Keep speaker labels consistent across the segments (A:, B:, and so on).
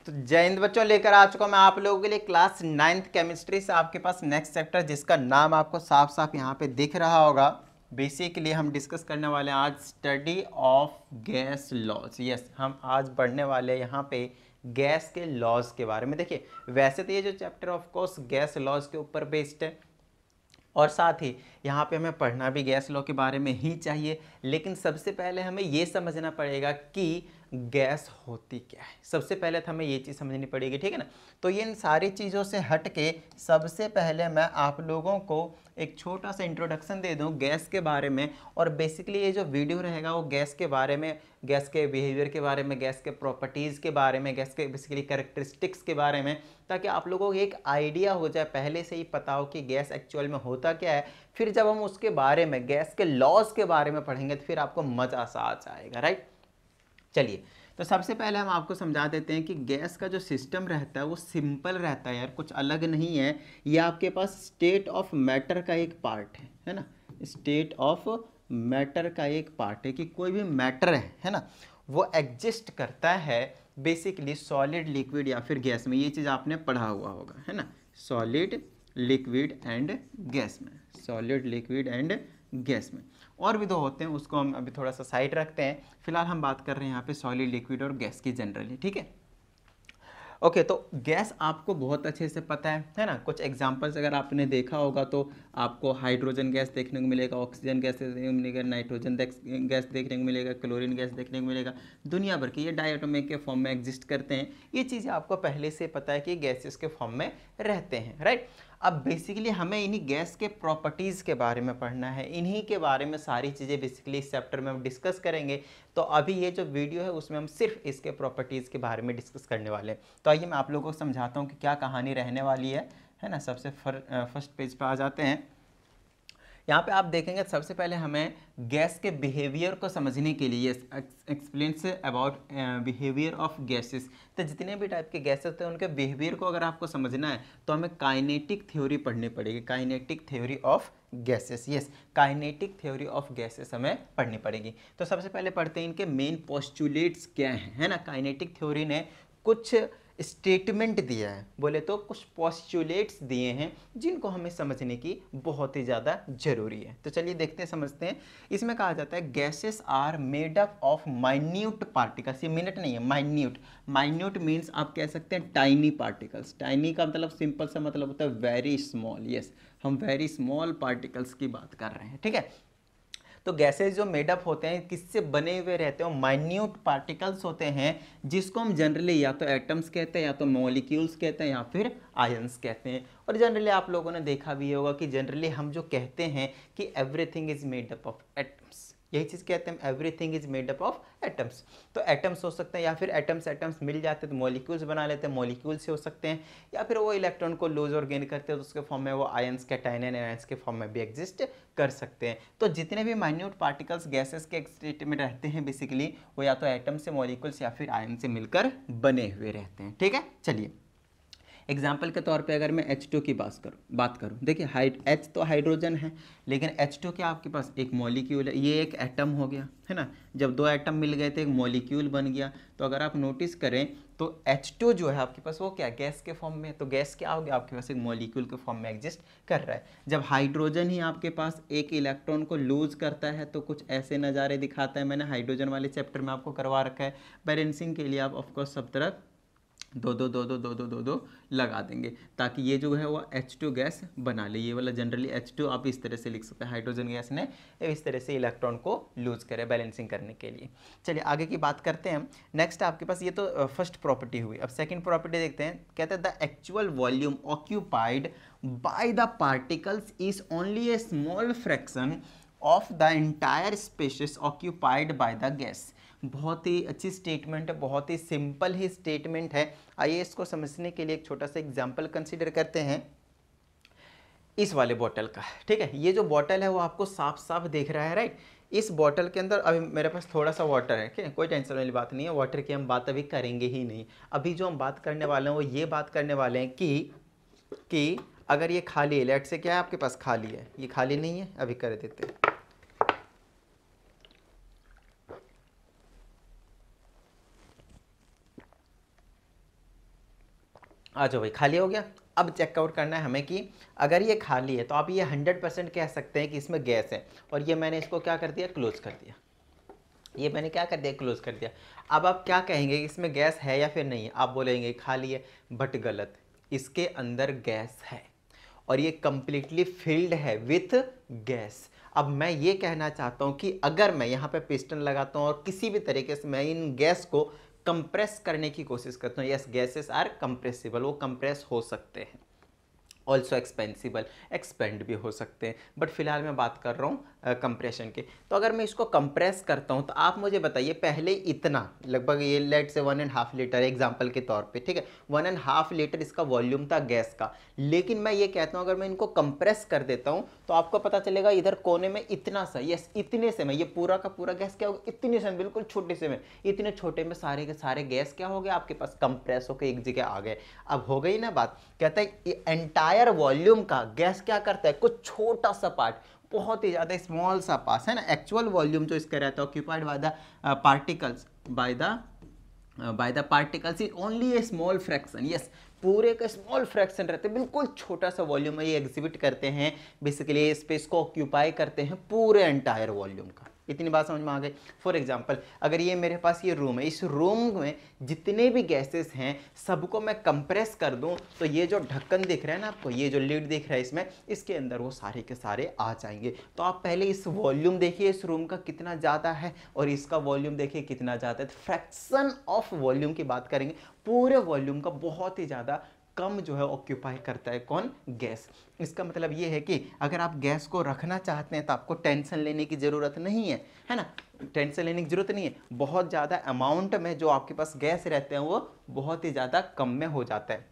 A: तो जय हिंद बच्चों, लेकर आ चुका मैं आप लोगों के लिए क्लास 9th केमिस्ट्री से आपके पास नेक्स्ट चैप्टर, जिसका नाम आपको साफ साफ यहाँ पे दिख रहा होगा। बेसिकली हम डिस्कस करने वाले हैं आज study of gas laws. Yes, हम आज पढ़ने वाले हैं यहाँ पे गैस के लॉज के बारे में। देखिए, वैसे तो ये जो chapter of course gas laws के ऊपर बेस्ड है, और साथ ही यहाँ पे हमें पढ़ना भी गैस लॉ के बारे में ही चाहिए। लेकिन सबसे पहले हमें ये समझना पड़ेगा कि गैस होती क्या है। सबसे पहले तो हमें ये चीज़ समझनी पड़ेगी, ठीक है ना। तो ये इन सारी चीज़ों से हट के सबसे पहले मैं आप लोगों को एक छोटा सा इंट्रोडक्शन दे दूं गैस के बारे में। और बेसिकली ये जो वीडियो रहेगा वो गैस के बारे में, गैस के बिहेवियर के बारे में, गैस के प्रॉपर्टीज़ के बारे में, गैस के बेसिकली कैरेक्टरिस्टिक्स के बारे में, ताकि आप लोगों को एक आइडिया हो जाए, पहले से ही पता हो कि गैस एक्चुअल में होता क्या है। फिर जब हम उसके बारे में, गैस के लॉज के बारे में पढ़ेंगे तो फिर आपको मज़ा सा आ जाएगा, राइट। चलिए, तो सबसे पहले हम आपको समझा देते हैं कि गैस का जो सिस्टम रहता है वो सिंपल रहता है यार, कुछ अलग नहीं है। ये आपके पास स्टेट ऑफ मैटर का एक पार्ट है ना। स्टेट ऑफ मैटर का एक पार्ट है कि कोई भी मैटर है ना, वो एग्जिस्ट करता है बेसिकली सॉलिड, लिक्विड या फिर गैस में। ये चीज़ आपने पढ़ा हुआ होगा, है ना। सॉलिड, लिक्विड एंड गैस में, सॉलिड, लिक्विड एंड गैस में। और भी दो होते हैं, उसको हम अभी थोड़ा सा साइड रखते हैं। फिलहाल हम बात कर रहे हैं यहाँ पे सॉलिड, लिक्विड और गैस की जनरली, ठीक है। ओके, तो गैस आपको बहुत अच्छे से पता है ना। कुछ एग्जांपल्स अगर आपने देखा होगा तो आपको हाइड्रोजन गैस देखने को मिलेगा, ऑक्सीजन गैस देखने को मिलेगा, नाइट्रोजन गैस देखने को मिलेगा, क्लोरीन गैस देखने को मिलेगा। दुनिया भर के ये डायटोमिक के फॉर्म में एग्जिस्ट करते हैं। ये चीज़ें आपको पहले से पता है कि गैसेस के फॉर्म में रहते हैं, राइट। अब बेसिकली हमें इन्हीं गैस के प्रॉपर्टीज़ के बारे में पढ़ना है, इन्हीं के बारे में सारी चीज़ें बेसिकली इस चैप्टर में हम डिस्कस करेंगे। तो अभी ये जो वीडियो है उसमें हम सिर्फ इसके प्रॉपर्टीज़ के बारे में डिस्कस करने वाले हैं। तो आइए मैं आप लोगों को समझाता हूँ कि क्या कहानी रहने वाली है ना। सबसे फर्स्ट पेज पे आ जाते हैं। यहाँ पे आप देखेंगे सबसे पहले हमें गैस के बिहेवियर को समझने के लिए explains about behaviour of gases. तो जितने भी टाइप के गैसेस होते हैं उनके बिहेवियर को अगर आपको समझना है तो हमें काइनेटिक थ्योरी पढ़नी पड़ेगी। Kinetic theory of gases, yes, kinetic theory of gases हमें पढ़नी पड़ेगी। तो सबसे पहले पढ़ते हैं इनके मेन पोस्टुलेट्स क्या हैं, है ना। काइनेटिक थ्योरी ने कुछ स्टेटमेंट दिया है, बोले तो कुछ पोस्टुलेट्स दिए हैं जिनको हमें समझने की बहुत ही ज़्यादा ज़रूरी है। तो चलिए देखते हैं, समझते हैं। इसमें कहा जाता है gases are made up of minute particles. ये मिनट नहीं है, माइन्यूट। माइन्यूट मीन्स आप कह सकते हैं टाइनी पार्टिकल्स। टाइनी का मतलब सिंपल सा मतलब होता है वेरी स्मॉल। यस, हम वेरी स्मॉल पार्टिकल्स की बात कर रहे हैं, ठीक है। तो गैसेस जो मेडअप होते हैं किससे बने हुए रहते हैं, माइन्यूट पार्टिकल्स होते हैं, जिसको हम जनरली या तो एटम्स कहते हैं, या तो मॉलिक्यूल्स कहते हैं, या फिर आयंस कहते हैं। और जनरली आप लोगों ने देखा भी होगा कि जनरली हम जो कहते हैं कि everything is made up of atoms, यही चीज़ कहते हैं, everything is made up of atoms. तो एटम्स हो सकते हैं, या फिर एटम्स मिल जाते हैं तो मॉलिक्यूल्स बना लेते हैं, मॉलिक्यूल से हो सकते हैं, या फिर वो इलेक्ट्रॉन को लूज और गेन करते हैं तो उसके फॉर्म में वो आयंस, कैटायन एंड आयंस के फॉर्म में भी एग्जिस्ट कर सकते हैं। तो जितने भी माइन्यूट पार्टिकल्स गैसेस के स्टेट में रहते हैं बेसिकली वो या तो एटम से, मॉलिक्यूल्स या फिर आयन से मिलकर बने हुए रहते हैं, ठीक है। चलिए एग्जाम्पल के तौर पे अगर मैं H2 की बात करूँ, देखिए H तो हाइड्रोजन है, लेकिन H2 क्या आपके पास एक मॉलिक्यूल है, ये एक एटम हो गया, है ना। जब दो एटम मिल गए थे एक मॉलिक्यूल बन गया। तो अगर आप नोटिस करें तो H2 जो है आपके पास वो क्या, गैस के फॉर्म में। तो गैस क्या हो गया आपके पास, एक मॉलिक्यूल के फॉर्म में एग्जिस्ट कर रहा है। जब हाइड्रोजन ही आपके पास एक इलेक्ट्रॉन को लूज करता है तो कुछ ऐसे नज़ारे दिखाता है। मैंने हाइड्रोजन वाले चैप्टर में आपको करवा रखा है। बैलेंसिंग के लिए आप ऑफकोर्स सब तरफ दो दो दो दो दो दो दो दो लगा देंगे ताकि ये जो है वो H2 गैस बना ले। ये वाला जनरली H2 आप इस तरह से लिख सकते हैं, हाइड्रोजन गैस ने इस तरह से इलेक्ट्रॉन को लूज करे बैलेंसिंग करने के लिए। चलिए आगे की बात करते हैं हम। नेक्स्ट आपके पास ये तो फर्स्ट प्रॉपर्टी हुई। अब सेकंड प्रॉपर्टी देखते हैं। कहते हैं the actual volume occupied by the particles is only A small fraction of the entire spaces occupied by the gas. बहुत ही अच्छी स्टेटमेंट है, बहुत ही सिंपल ही स्टेटमेंट है। आइए इसको समझने के लिए एक छोटा सा एग्जांपल कंसीडर करते हैं इस वाले बोतल का, ठीक है। ये जो बोतल है वो आपको साफ साफ देख रहा है, राइट। इस बोतल के अंदर अभी मेरे पास थोड़ा सा वाटर है, ठीक है, कोई टेंशन वाली बात नहीं है। वाटर की हम बात अभी करेंगे ही नहीं। अभी जो हम बात करने वाले हैं वो ये बात करने वाले हैं कि अगर ये खाली है, लेट से क्या है आपके पास खाली है, ये खाली नहीं है, अभी कर देते हैं। आ जाओ भाई, खाली हो गया। अब चेकआउट करना है हमें कि अगर ये खाली है तो आप ये 100% कह सकते हैं कि इसमें गैस है, और ये मैंने इसको क्या कर दिया, क्लोज कर दिया। ये मैंने क्या कर दिया, क्लोज कर दिया। अब आप क्या कहेंगे कि इसमें गैस है या फिर नहीं है, आप बोलेंगे खाली है, बट गलत, इसके अंदर गैस है और ये कंप्लीटली फिल्ड है विथ गैस। अब मैं ये कहना चाहता हूँ कि अगर मैं यहाँ पे पिस्टन लगाता हूँ और किसी भी तरीके से मैं इन गैस को कंप्रेस करने की कोशिश करता हूँ, यस गैसेस आर कंप्रेसिबल, वो कंप्रेस हो सकते हैं, ऑल्सो एक्सपेंसिबल, एक्सपेंड भी हो सकते हैं, बट फिलहाल मैं बात कर रहा हूँ कंप्रेशन के। तो अगर मैं इसको कंप्रेस करता हूँ तो आप मुझे बताइए, पहले इतना लगभग ये लेट से 1.5 लीटर एग्जाम्पल के तौर पे, ठीक है, 1.5 लीटर इसका वॉल्यूम था गैस का। लेकिन मैं ये कहता हूँ अगर मैं इनको कंप्रेस कर देता हूँ तो आपको पता चलेगा इधर कोने में इतना सा, यस इतने से में ये पूरा का पूरा गैस क्या होगा, इतने से बिल्कुल छोटे से में, इतने छोटे में सारे के सारे गैस क्या हो गए आपके पास, कंप्रेस होकर एक जगह आ गए। अब हो गई ना बात, कहता है एंटायर वॉल्यूम का गैस क्या करता है, कुछ छोटा सा पार्ट, बहुत ही ज्यादा स्मॉल सा पास है ना, एक्चुअल वॉल्यूम जो इसका रहता है occupied by the particles, by the particles is only A small fraction, yes पूरे का स्मॉल फ्रैक्शन रहते हैं, बिल्कुल छोटा सा वॉल्यूम में ये एग्जिबिट करते हैं, बेसिकली स्पेस को ऑक्यूपाई करते हैं पूरे एंटायर वॉल्यूम का। इतनी बात समझ में आ गई। फॉर एग्जांपल अगर ये मेरे पास ये रूम है, इस रूम में जितने भी गैसेस हैं सबको मैं कंप्रेस कर दूं तो ये जो ढक्कन दिख रहा है ना आपको, ये जो लीड दिख रहा है इसमें, इसके अंदर वो सारे के सारे आ जाएंगे। तो आप पहले इस वॉल्यूम देखिए इस रूम का कितना ज़्यादा है और इसका वॉल्यूम देखिए कितना ज़्यादा है। फ्रैक्शन ऑफ वॉल्यूम की बात करेंगे, पूरे वॉल्यूम का बहुत ही ज़्यादा कम जो है ऑक्यूपाई करता है कौन, गैस। इसका मतलब ये है कि अगर आप गैस को रखना चाहते हैं तो आपको टेंशन लेने की ज़रूरत नहीं है ना, टेंशन लेने की ज़रूरत नहीं है। बहुत ज़्यादा अमाउंट में जो आपके पास गैस रहते हैं वो बहुत ही ज़्यादा कम में हो जाता है।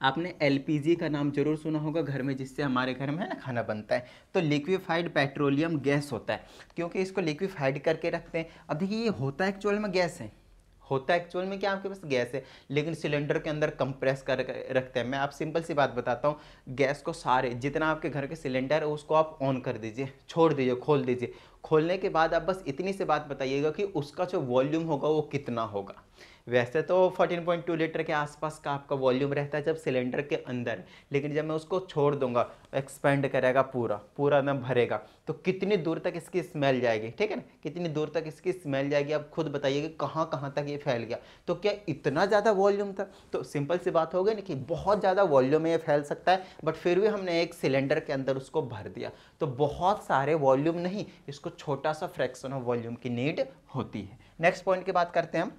A: आपने एलपीजी का नाम जरूर सुना होगा घर में, जिससे हमारे घर में है ना खाना बनता है, तो लिक्विफाइड पेट्रोलियम गैस होता है, क्योंकि इसको लिक्विफाइड करके रखते हैं। अब देखिए ये होता है एक्चुअल में गैस है, होता है एक्चुअल में क्या आपके पास गैस है, लेकिन सिलेंडर के अंदर कंप्रेस कर रखते हैं। मैं आप सिंपल सी बात बताता हूँ, गैस को सारे जितना आपके घर के सिलेंडर है उसको आप ऑन कर दीजिए, छोड़ दीजिए, खोल दीजिए। खोलने के बाद आप बस इतनी सी बात बताइएगा कि उसका जो वॉल्यूम होगा वो कितना होगा। वैसे तो 14.2 लीटर के आसपास का आपका वॉल्यूम रहता है जब सिलेंडर के अंदर, लेकिन जब मैं उसको छोड़ दूंगा एक्सपेंड करेगा, पूरा पूरा एकदम भरेगा, तो कितनी दूर तक इसकी स्मेल जाएगी, ठीक है ना, कितनी दूर तक इसकी स्मेल जाएगी, आप खुद बताइएगा कहाँ कहाँ तक ये फैल गया। तो क्या इतना ज़्यादा वॉल्यूम था, तो सिंपल सी बात हो गई ना कि बहुत ज़्यादा वॉल्यूम में ये फैल सकता है, बट फिर भी हमने एक सिलेंडर के अंदर उसको भर दिया, तो बहुत सारे वॉल्यूम नहीं, इसको छोटा सा फ्रैक्शन ऑफ वॉल्यूम की नीड होती है। नेक्स्ट पॉइंट की बात करते हैं हम।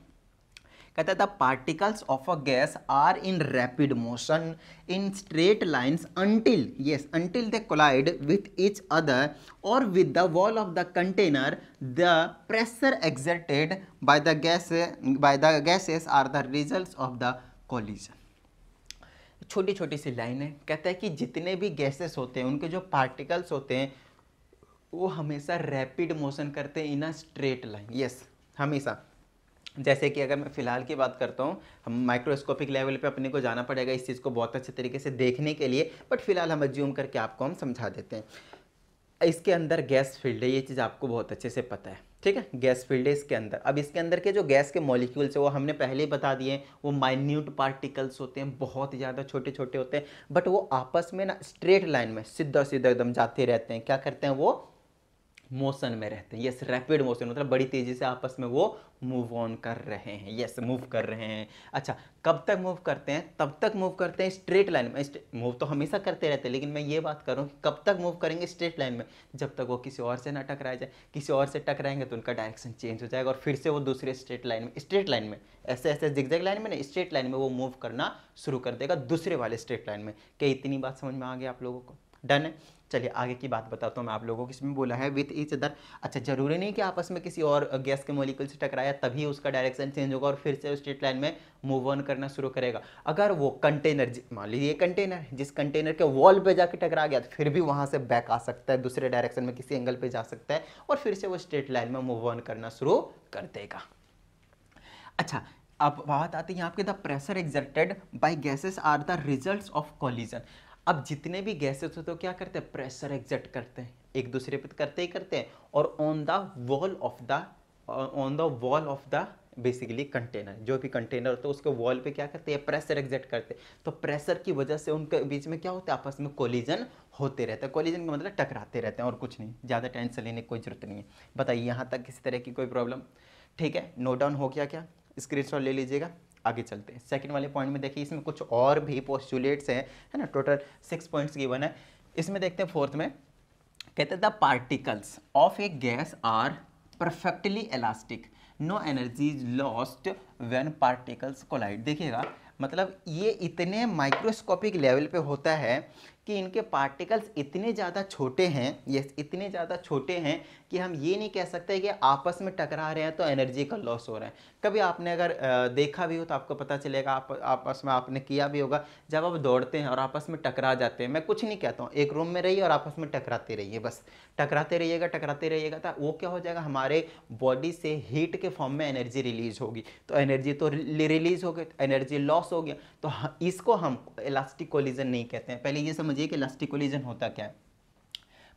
A: कहता है the particles of a gas are in rapid motion in straight lines until they collide with each other or with the wall of the container. The pressure exerted by the gases are the results of the collision. छोटी छोटी सी line है, कहता है कि जितने भी gases होते हैं उनके जो पार्टिकल्स होते हैं वो हमेशा रैपिड मोशन करते हैं इन अ स्ट्रेट लाइन, यस हमेशा। जैसे कि अगर मैं फिलहाल की बात करता हूँ, हम माइक्रोस्कोपिक लेवल पे अपने को जाना पड़ेगा इस चीज़ को बहुत अच्छे तरीके से देखने के लिए, बट फिलहाल हम अज्यूम करके आपको हम समझा देते हैं। इसके अंदर गैस फील्ड है, ये चीज़ आपको बहुत अच्छे से पता है, ठीक है, गैस फील्ड है इसके अंदर। अब इसके अंदर के जो गैस के मॉलिक्यूल्स है वो हमने पहले ही बता दिए, वो माइन्यूट पार्टिकल्स होते हैं, बहुत ज़्यादा छोटे छोटे होते हैं, बट वो आपस में ना स्ट्रेट लाइन में सीधा सीधा एकदम जाते रहते हैं। क्या करते हैं, वो मोशन में रहते हैं, यस रैपिड मोशन, मतलब बड़ी तेजी से आपस में वो मूव ऑन कर रहे हैं, यस मूव कर रहे हैं। अच्छा कब तक मूव करते हैं, तब तक मूव करते हैं स्ट्रेट लाइन में, मूव तो हमेशा करते रहते हैं, लेकिन मैं ये बात कर रहा हूँ कि कब तक मूव करेंगे स्ट्रेट लाइन में, जब तक वो किसी और से ना टकराया जाए। किसी और से टकराएंगे तो उनका डायरेक्शन चेंज हो जाएगा और फिर से वो दूसरे स्ट्रेट लाइन में ऐसे ऐसे जिगजैग लाइन में नहीं, स्ट्रेट लाइन में वो मूव करना शुरू कर देगा दूसरे वाले स्ट्रेट लाइन में। क्या इतनी बात समझ में आ गई आप लोगों को, डन है। चलिए आगे की बात बताता हूँ मैं आप लोगों को, इसमें बोला है विथ ईच अदर। अच्छा जरूरी नहीं कि आपस में किसी और गैस के मॉलिक्यूल से टकराया तभी उसका डायरेक्शन चेंज होगा और फिर से स्ट्रेट लाइन में मूव ऑन करना शुरू करेगा। अगर वो कंटेनर, मान लीजिए कंटेनर है, जिस कंटेनर के वॉल पे जाके टकरा गया तो फिर भी वहां से बैक आ सकता है, दूसरे डायरेक्शन में किसी एंगल पे जा सकता है और फिर से वो स्ट्रेट लाइन में मूव ऑन करना शुरू कर देगा। अच्छा अब बात आती है यहाँ पे, the pressure exerted by gases are the results of collision. अब जितने भी गैसेस होते हैं क्या करते हैं, प्रेशर एक्सर्ट करते हैं, एक दूसरे पे करते ही करते हैं, और on the wall of the basically container, जो भी कंटेनर होता है उसके वॉल पे क्या करते हैं, प्रेशर एग्जर्ट करते हैं, तो प्रेशर की वजह से उनके बीच में क्या होता है, आपस में कोलिजन होते रहता है। कोलिजन का मतलब टकराते रहते हैं और कुछ नहीं, ज़्यादा टेंशन लेने की कोई जरूरत नहीं है। बताइए यहाँ तक किसी तरह की कोई प्रॉब्लम? ठीक है, नोट डाउन हो गया क्या? स्क्रीनशॉट ले लीजिएगा। आगे चलते हैं सेकंड वाले पॉइंट में। देखिए इसमें कुछ और भी पोस्टुलेट्स हैं, है ना, टोटल 6 पॉइंट्स गिवन है। इसमें देखते हैं फोर्थ में, कहते हैं the particles of a gas are perfectly elastic, no energy is lost when particles collide. देखिएगा मतलब ये इतने माइक्रोस्कोपिक लेवल पे होता है कि इनके पार्टिकल्स इतने ज़्यादा छोटे हैं, ये इतने ज़्यादा छोटे हैं कि हम ये नहीं कह सकते कि आपस में टकरा रहे हैं तो एनर्जी का लॉस हो रहा है। कभी आपने अगर देखा भी हो तो आपको पता चलेगा, आपस में आपने किया भी होगा, जब आप दौड़ते हैं और आपस में टकरा जाते हैं, मैं कुछ नहीं कहता हूँ, एक रूम में रहिए और आपस में टकराते रहिए, बस टकराते रहिएगा तो वो क्या हो जाएगा, हमारे बॉडी से हीट के फॉर्म में एनर्जी रिलीज होगी, तो एनर्जी तो रिलीज हो गई, एनर्जी लॉस हो गया, तो इसको हम इलास्टिक कोलिजन नहीं कहते हैं। पहले ये समझिए कि इलास्टिक कोलिजन होता क्या है।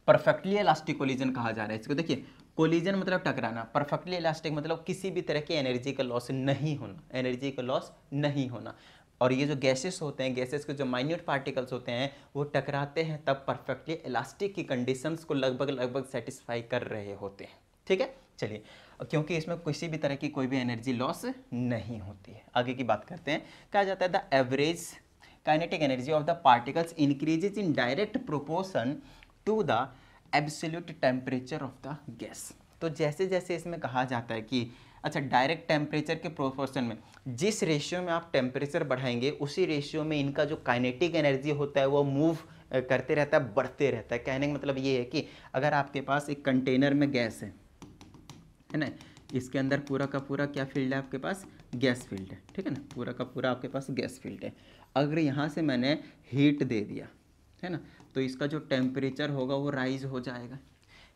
A: परफेक्टली इलास्टिक कोलिजन कहा जा रहा है इसको। देखिए कोलिजन मतलब टकराना, परफेक्टली इलास्टिक मतलब किसी भी तरह की एनर्जी का लॉस नहीं होना, एनर्जी का लॉस नहीं होना। और ये जो गैसेस होते हैं, गैसेस के जो माइन्यूट पार्टिकल्स होते हैं वो टकराते हैं तब परफेक्टली इलास्टिक की कंडीशंस को लगभग सेटिस्फाई कर रहे होते हैं। ठीक है, चलिए, क्योंकि इसमें किसी भी तरह की कोई भी एनर्जी लॉस नहीं होती है। आगे की बात करते हैं। कहा जाता है the average kinetic energy of the particles increases in direct proportion to the absolute temperature of the gas. तो जैसे जैसे इसमें कहा जाता है कि अच्छा डायरेक्ट टेम्परेचर के प्रोपोर्शन में जिस रेशियो में आप टेम्परेचर बढ़ाएंगे उसी रेशियो में इनका जो काइनेटिक एनर्जी होता है वो मूव करते रहता है, बढ़ते रहता है। कहने का मतलब ये है कि अगर आपके पास एक कंटेनर में गैस है ना, इसके अंदर पूरा का पूरा क्या फील्ड है आपके पास, गैस फील्ड है, ठीक है ना, पूरा का पूरा आपके पास गैस फील्ड है। अगर यहाँ से मैंने हीट दे दिया है ना, तो इसका जो टेम्परेचर होगा वो राइज हो जाएगा।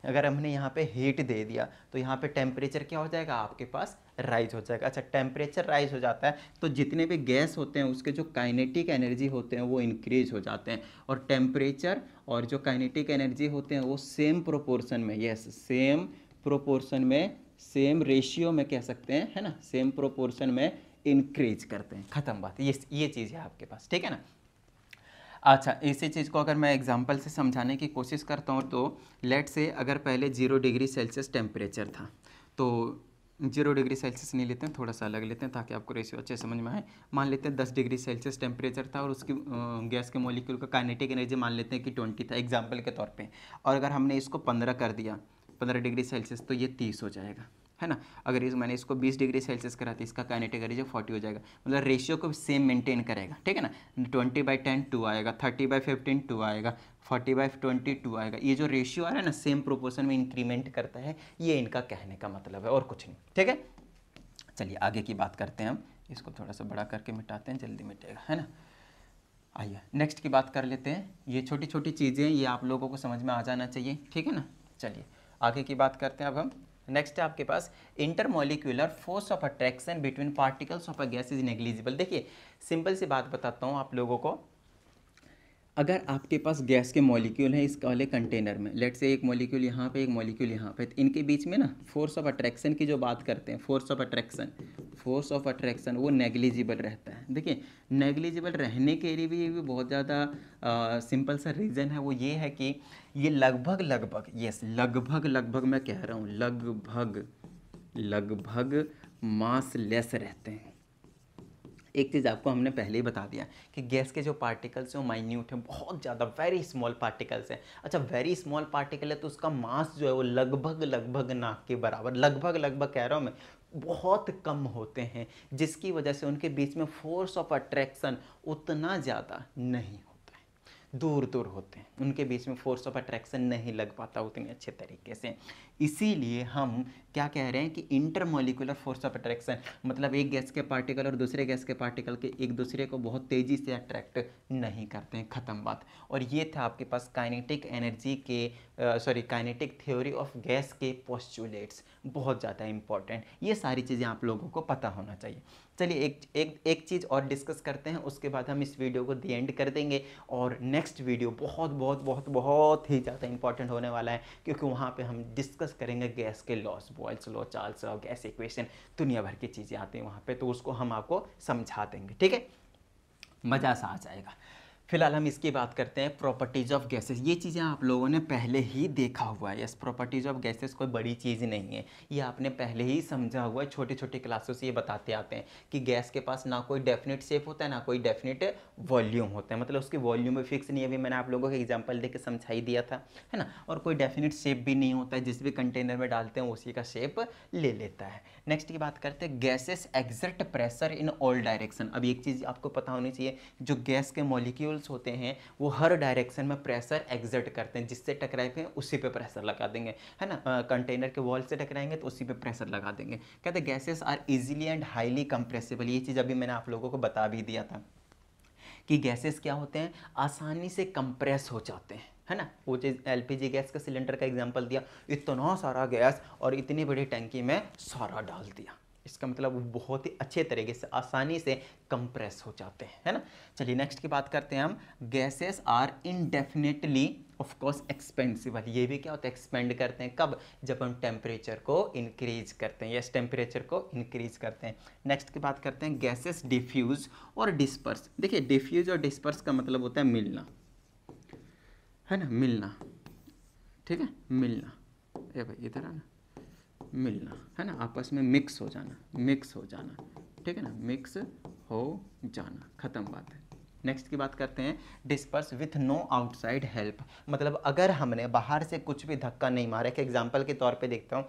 A: अगर हमने यहाँ पे हीट दे दिया तो यहाँ पे टेम्परेचर क्या हो जाएगा आपके पास, राइज हो जाएगा। अच्छा ट्टेम्परेचर राइज हो जाता है तो जितने भी गैस होते हैं उसके जो काइनेटिक एनर्जी होते हैं वो इंक्रीज हो जाते हैं, और टेम्परेचर और जो काइनेटिक एनर्जी होते हैं वो सेम प्रोपोर्शन में, यस सेम प्रोपोर्शन में, सेम रेशियो में कह सकते हैं, है ना, सेम प्रोपोर्शन में इंक्रीज करते हैं। खत्म बात, ये चीज़ है आपके पास, ठीक है ना। अच्छा इसी चीज़ को अगर मैं एग्जांपल से समझाने की कोशिश करता हूँ तो लेट से अगर पहले 0 डिग्री सेल्सियस टेम्परेचर था, तो 0 डिग्री सेल्सियस नहीं लेते हैं, थोड़ा सा अलग लेते हैं ताकि आपको रेशियो अच्छे समझ में आए। मान लेते हैं 10 डिग्री सेल्सियस टेम्परेचर था और उसकी गैस के मॉलिक्यूल का काइनेटिक एनर्जी मान लेते हैं कि 20 था एग्जाम्पल के तौर पर, और अगर हमने इसको 15 कर दिया, 15 डिग्री सेल्सियस, तो ये 30 हो जाएगा, है ना। अगर मैंने इसको 20 डिग्री सेल्सियस करा तो इसका काइनेटिक एनर्जी 40 हो जाएगा, मतलब रेशियो को सेम मेंटेन करेगा, ठीक है ना। 20/10 2 आएगा, 30/15 2 आएगा, 40/20 2 आएगा। ये जो रेशियो आ रहा है ना सेम प्रोपोर्शन में इंक्रीमेंट करता है, ये इनका कहने का मतलब है और कुछ नहीं, ठीक है। चलिए आगे की बात करते हैं हम, इसको थोड़ा सा बड़ा करके मिटाते हैं, जल्दी मिटेगा, है ना। आइए नेक्स्ट की बात कर लेते हैं। ये छोटी छोटी चीज़ें ये आप लोगों को समझ में आ जाना चाहिए, ठीक है ना। चलिए आगे की बात करते हैं अब हम। नेक्स्ट है आपके पास intermolecular force of attraction between particles of a gas is negligible. देखिए सिंपल सी बात बताता हूँ आप लोगों को, अगर आपके पास गैस के मॉलिक्यूल हैं इस वाले कंटेनर में, लेट से एक मॉलिक्यूल यहाँ पे एक मॉलिक्यूल यहाँ पे, तो इनके बीच में ना फोर्स ऑफ अट्रैक्शन की जो बात करते हैं, फोर्स ऑफ अट्रैक्शन वो नेग्लिजिबल रहता है। देखिए नेग्लिजिबल रहने के लिए भी बहुत ज़्यादा सिंपल सा रीज़न है, वो ये है कि ये लगभग मैं कह रहा हूँ लगभग मास लेस रहते हैं। एक चीज़ आपको हमने पहले ही बता दिया कि गैस के जो पार्टिकल्स हैं वो माइन्यूट हैं, बहुत ज़्यादा वेरी स्मॉल पार्टिकल्स हैं। अच्छा वेरी स्मॉल पार्टिकल है तो उसका मास जो है वो लगभग ना के बराबर, लगभग कह रहा हूँ मैं, बहुत कम होते हैं, जिसकी वजह से उनके बीच में फोर्स ऑफ अट्रैक्शन उतना ज़्यादा नहीं होता है, दूर होते हैं, उनके बीच में फोर्स ऑफ अट्रैक्शन नहीं लग पाता उतने अच्छे तरीके से। इसीलिए हम क्या कह रहे हैं कि इंटरमोलिकुलर फोर्स ऑफ अट्रैक्शन मतलब एक गैस के पार्टिकल और दूसरे गैस के पार्टिकल के एक दूसरे को बहुत तेज़ी से अट्रैक्ट नहीं करते हैं, ख़त्म बात। और ये था आपके पास काइनेटिक एनर्जी के काइनेटिक थ्योरी ऑफ गैस के पोस्टुलेट्स, बहुत ज़्यादा इंपॉर्टेंट, ये सारी चीज़ें आप लोगों को पता होना चाहिए। चलिए एक चीज़ और डिस्कस करते हैं, उसके बाद हम इस वीडियो को दी एंड कर देंगे। और नेक्स्ट वीडियो बहुत बहुत बहुत बहुत ही ज़्यादा इंपॉर्टेंट होने वाला है, क्योंकि वहाँ पे हम डिस्कस करेंगे गैस के loss, Boyle's law, Charles law, gas equation, दुनिया भर की चीज़ें आती हैं वहाँ पे, तो उसको हम आपको समझा देंगे। ठीक है, मज़ा सा आ जाएगा। फिलहाल हम इसकी बात करते हैं प्रॉपर्टीज ऑफ गैसेस। ये चीज़ें आप लोगों ने पहले ही देखा हुआ है। यस, प्रॉपर्टीज ऑफ गैसेस कोई बड़ी चीज़ नहीं है, ये आपने पहले ही समझा हुआ है। छोटे छोटे क्लासों से ये बताते आते हैं कि गैस के पास ना कोई डेफिनेट शेप होता है, ना कोई डेफिनेट वॉल्यूम होता है, मतलब उसकी वॉल्यूम भी फिक्स नहीं है। अभी मैंने आप लोगों को एग्जाम्पल देकर समझा ही दिया था, है ना। और कोई डेफिनेट शेप भी नहीं होता है, जिस भी कंटेनर में डालते हैं उसी का शेप ले लेता है। नेक्स्ट की बात करते हैं, gases exert pressure in all direction. अब एक चीज़ आपको पता होनी चाहिए, जो गैस के मॉलिक्यूल्स होते हैं वो हर डायरेक्शन में प्रेशर एक्सर्ट करते हैं। जिससे टकराएंगे उसी पे प्रेशर लगा देंगे, है ना। कंटेनर के वॉल से टकराएंगे तो उसी पे प्रेशर लगा देंगे। कहते हैं gases are easily and highly compressible. ये चीज़ अभी मैंने आप लोगों को बता भी दिया था कि गैसेस क्या होते हैं, आसानी से कंप्रेस हो जाते हैं, है ना। वो चीज़ एलपीजी गैस का सिलेंडर का एग्जांपल दिया, इतना सारा गैस और इतनी बड़ी टंकी में सारा डाल दिया, इसका मतलब वो बहुत ही अच्छे तरीके से आसानी से कंप्रेस हो जाते हैं, है ना। चलिए नेक्स्ट की बात करते हैं हम, gases are indefinitely of course expansible. ये भी क्या होता है, एक्सपेंड करते हैं, कब, जब हम टेम्परेचर को इंक्रीज करते हैं, यस, टेम्परेचर को इंक्रीज करते हैं। नेक्स्ट की बात करते हैं, गैसेस डिफ्यूज और डिस्पर्स। देखिए डिफ्यूज और डिस्पर्स का मतलब होता है मिलना, है ना, मिलना, ठीक है, मिलना, ये भाई इधर आना, मिलना, है ना, आपस में मिक्स हो जाना, मिक्स हो जाना, ठीक है ना, मिक्स हो जाना, खत्म बात है। नेक्स्ट की बात करते हैं, disperse with no outside help. मतलब अगर हमने बाहर से कुछ भी धक्का नहीं मारा, एक एग्जांपल के तौर पे देखता हूँ,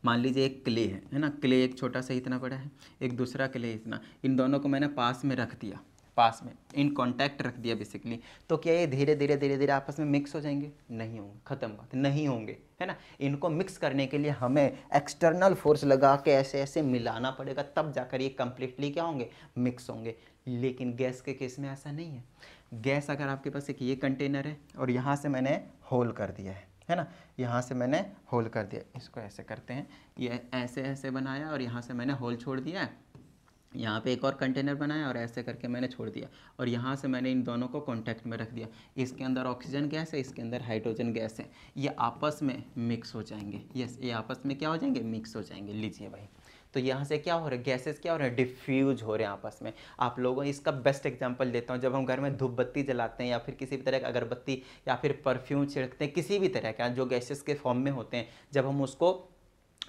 A: मान लीजिए एक क्ले है ना, क्ले एक छोटा सा इतना बड़ा है, एक दूसरा क्ले इतना, इन दोनों को मैंने पास में रख दिया, पास में इन कांटेक्ट रख दिया बेसिकली, तो क्या ये धीरे धीरे धीरे धीरे आपस में मिक्स हो जाएंगे? नहीं होंगे, खत्म बात, नहीं होंगे, है ना। इनको मिक्स करने के लिए हमें एक्सटर्नल फोर्स लगा के ऐसे ऐसे मिलाना पड़ेगा, तब जाकर ये कंप्लीटली क्या होंगे, मिक्स होंगे। लेकिन गैस के केस में ऐसा नहीं है। गैस अगर आपके पास एक ये कंटेनर है और यहाँ से मैंने होल कर दिया है ना, यहाँ से मैंने होल कर दिया, इसको ऐसे करते हैं, ये ऐसे ऐसे बनाया और यहाँ से मैंने होल छोड़ दिया है, यहाँ पे एक और कंटेनर बनाया और ऐसे करके मैंने छोड़ दिया, और यहाँ से मैंने इन दोनों को कांटेक्ट में रख दिया। इसके अंदर ऑक्सीजन गैस है, इसके अंदर हाइड्रोजन गैस है, ये आपस में मिक्स हो जाएंगे। यस, ये आपस में क्या हो जाएंगे, मिक्स हो जाएंगे। लीजिए भाई, तो यहाँ से क्या हो रहा है, गैसेस क्या हो रहे हैं, डिफ्यूज हो रहे हैं आपस में। आप लोगों इसका बेस्ट एग्जांपल देता हूँ, जब हम घर में धूप बत्ती जलाते हैं या फिर किसी भी तरह का अगरबत्ती या फिर परफ्यूम छिड़कते हैं, किसी भी तरह का जो गैसेस के फॉर्म में होते हैं, जब हम उसको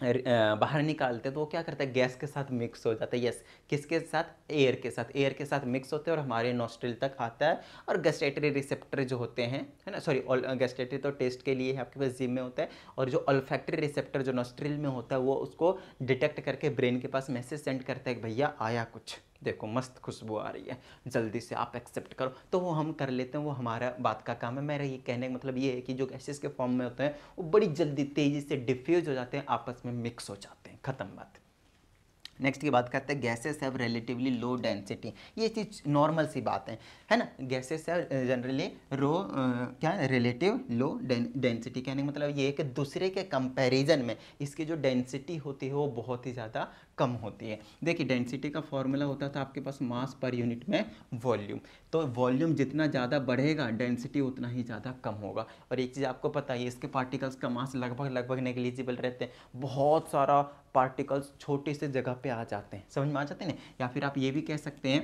A: बाहर निकालते हैं तो वो क्या करता है, गैस के साथ मिक्स हो जाता है। यस, किसके साथ, एयर के साथ, एयर के साथ मिक्स होते हैं और हमारे नॉस्ट्रिल तक आता है। और गैस्ट्रेटरी रिसेप्टर जो होते हैं, है ना, सॉरी, गैस्ट्रेटरी तो टेस्ट के लिए है, आपके पास जिम में होता है, और जो ऑल्फैक्टरी रिसेप्टर जो नॉस्ट्रिल में होता है वो उसको डिटेक्ट करके ब्रेन के पास मैसेज सेंड करता है कि भैया आया कुछ, देखो मस्त खुशबू आ रही है, जल्दी से आप एक्सेप्ट करो। तो वो हम कर लेते हैं, वो हमारा बात का काम है। मेरा ये कहने का मतलब ये है कि जो गैसेस के फॉर्म में होते हैं वो बड़ी जल्दी तेज़ी से डिफ्यूज हो जाते हैं, आपस में मिक्स हो जाते हैं, ख़त्म बात। नेक्स्ट की बात करते हैं, gases have relatively low density. ये चीज़ नॉर्मल सी बात है ना। गैसेस हैव जनरली क्या है, रिलेटिव लो डेंसिटी। कहने का मतलब ये है कि दूसरे के कंपैरिजन में इसकी जो डेंसिटी होती है वो बहुत ही ज़्यादा कम होती है। देखिए डेंसिटी का फॉर्मूला होता था आपके पास मास पर यूनिट में वॉल्यूम, तो वॉल्यूम जितना ज़्यादा बढ़ेगा डेंसिटी उतना ही ज़्यादा कम होगा। और एक चीज़ आपको पता है, इसके पार्टिकल्स का मास लगभग लगभग नेग्लिजिबल रहते हैं, बहुत सारा पार्टिकल्स छोटी सी जगह पे आ जाते हैं, समझ में आ जाते हैं ना। या फिर आप ये भी कह सकते हैं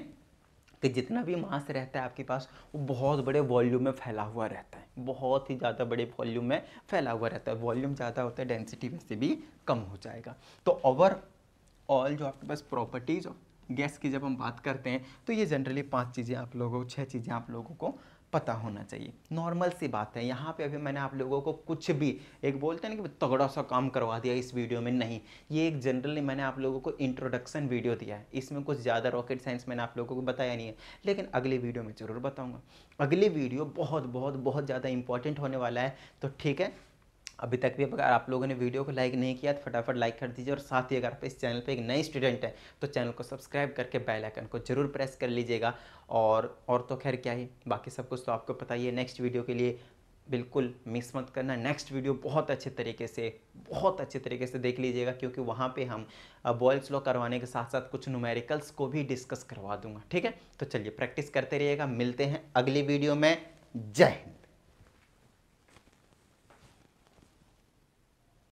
A: कि जितना भी मास रहता है आपके पास वो बहुत बड़े वॉल्यूम में फैला हुआ रहता है, बहुत ही ज़्यादा बड़े वॉल्यूम में फैला हुआ रहता है। वॉल्यूम ज़्यादा होता है, डेंसिटी वैसे भी कम हो जाएगा। तो ओवरऑल जो आपके पास प्रॉपर्टीज गैस की जब हम बात करते हैं तो ये जनरली 5 चीज़ें आप लोगों को, 6 चीज़ें आप लोगों को पता होना चाहिए। नॉर्मल सी बात है। यहाँ पे अभी मैंने आप लोगों को कुछ भी एक बोलते हैं ना कि तगड़ा सा काम करवा दिया इस वीडियो में, नहीं। ये एक जनरली मैंने आप लोगों को इंट्रोडक्शन वीडियो दिया है, इसमें कुछ ज़्यादा रॉकेट साइंस मैंने आप लोगों को बताया नहीं है, लेकिन अगली वीडियो में ज़रूर बताऊँगा। अगली वीडियो बहुत बहुत बहुत ज़्यादा इंपॉर्टेंट होने वाला है। तो ठीक है, अभी तक भी अगर आप लोगों ने वीडियो को लाइक नहीं किया तो फटाफट लाइक कर दीजिए, और साथ ही अगर आप इस चैनल पे एक नई स्टूडेंट है तो चैनल को सब्सक्राइब करके बेल आइकन को जरूर प्रेस कर लीजिएगा। और तो खैर क्या ही, बाकी सब कुछ तो आपको पता ही है। नेक्स्ट वीडियो के लिए बिल्कुल मिस मत करना। नेक्स्ट वीडियो बहुत अच्छे तरीके से देख लीजिएगा, क्योंकि वहाँ पे हम बॉयल्स लॉ करवाने के साथ साथ कुछ न्यूमेरिकल्स को भी डिस्कस करवा दूंगा। ठीक है, तो चलिए प्रैक्टिस करते रहिएगा, मिलते हैं अगली वीडियो में। जय हिंद।